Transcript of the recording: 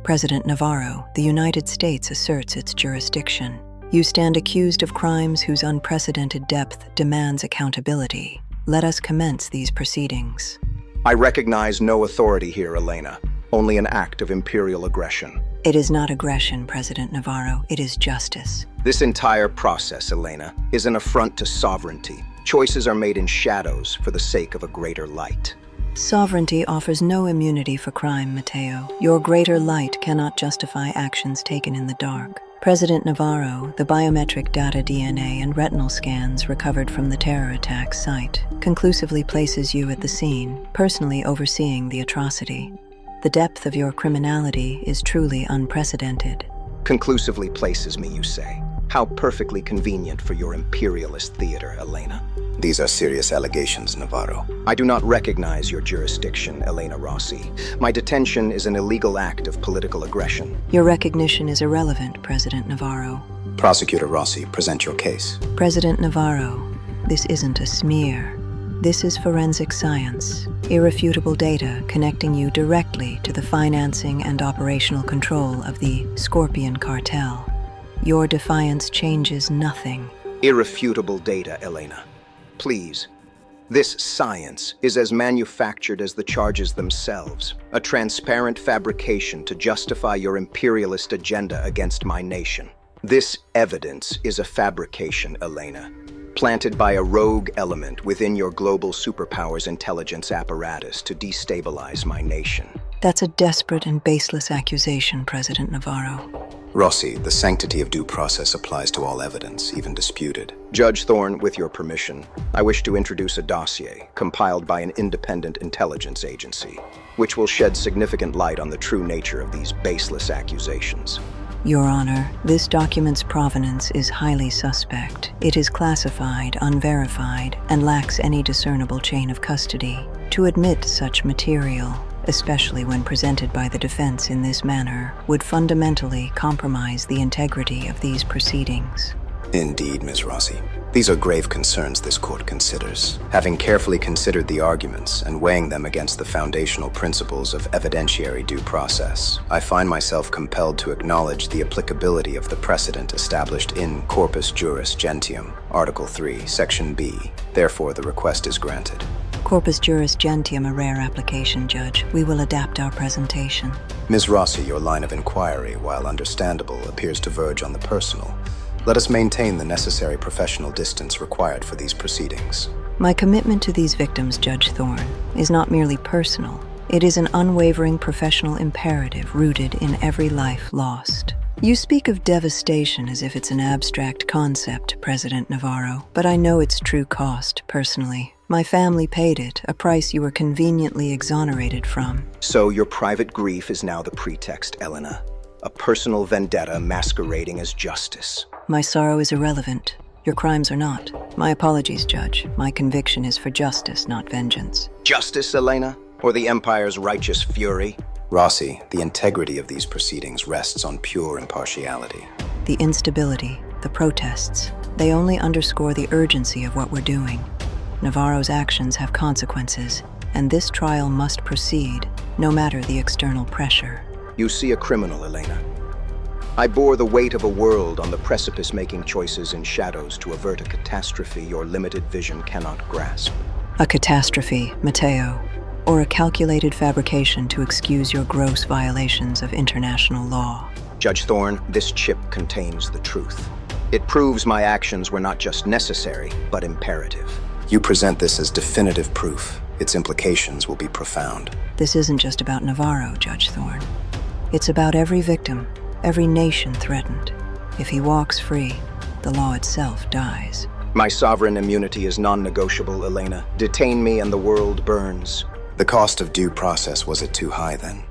President Navarro, the United States asserts its jurisdiction. You stand accused of crimes whose unprecedented depth demands accountability. Let us commence these proceedings. I recognize no authority here, Elena. Only an act of imperial aggression. It is not aggression, President Navarro. It is justice. This entire process, Elena, is an affront to sovereignty. Choices are made in shadows for the sake of a greater light. Sovereignty offers no immunity for crime, Mateo. Your greater light cannot justify actions taken in the dark. President Navarro, the biometric data, DNA, and retinal scans recovered from the terror attack site conclusively places you at the scene, personally overseeing the atrocity. The depth of your criminality is truly unprecedented. Conclusively places me, you say. How perfectly convenient for your imperialist theater, Elena. These are serious allegations, Navarro. I do not recognize your jurisdiction, Elena Rossi. My detention is an illegal act of political aggression. Your recognition is irrelevant, President Navarro. Prosecutor Rossi, present your case. President Navarro, this isn't a smear. This is forensic science, irrefutable data connecting you directly to the financing and operational control of the Scorpion cartel. Your defiance changes nothing. Irrefutable data, Elena. Please. This science is as manufactured as the charges themselves, a transparent fabrication to justify your imperialist agenda against my nation. This evidence is a fabrication, Elena, planted by a rogue element within your global superpower's intelligence apparatus to destabilize my nation. That's a desperate and baseless accusation, President Navarro. Rossi, the sanctity of due process applies to all evidence, even disputed. Judge Thorne, with your permission, I wish to introduce a dossier compiled by an independent intelligence agency, which will shed significant light on the true nature of these baseless accusations. Your Honor, this document's provenance is highly suspect. It is classified, unverified, and lacks any discernible chain of custody. To admit such material, especially when presented by the defense in this manner, would fundamentally compromise the integrity of these proceedings. Indeed, Ms. Rossi. These are grave concerns this court considers. Having carefully considered the arguments and weighing them against the foundational principles of evidentiary due process, I find myself compelled to acknowledge the applicability of the precedent established in Corpus Juris Gentium, Article 3, Section B. Therefore, the request is granted. Corpus Juris Gentium, a rare application, Judge. We will adapt our presentation. Ms. Rossi, your line of inquiry, while understandable, appears to verge on the personal. Let us maintain the necessary professional distance required for these proceedings. My commitment to these victims, Judge Thorne, is not merely personal. It is an unwavering professional imperative rooted in every life lost. You speak of devastation as if it's an abstract concept, President Navarro, but I know its true cost, personally. My family paid it, a price you were conveniently exonerated from. So your private grief is now the pretext, Elena. A personal vendetta masquerading as justice. My sorrow is irrelevant. Your crimes are not. My apologies, Judge. My conviction is for justice, not vengeance. Justice, Elena? Or the Empire's righteous fury? Rossi, the integrity of these proceedings rests on pure impartiality. The instability, the protests, they only underscore the urgency of what we're doing. Navarro's actions have consequences, and this trial must proceed, no matter the external pressure. You see a criminal, Elena. I bore the weight of a world on the precipice, making choices in shadows to avert a catastrophe your limited vision cannot grasp. A catastrophe, Mateo, or a calculated fabrication to excuse your gross violations of international law. Judge Thorne, this chip contains the truth. It proves my actions were not just necessary, but imperative. You present this as definitive proof. Its implications will be profound. This isn't just about Navarro, Judge Thorne. It's about every victim, every nation threatened. If he walks free, the law itself dies. My sovereign immunity is non-negotiable, Elena. Detain me and the world burns. The cost of due process, was it too high then?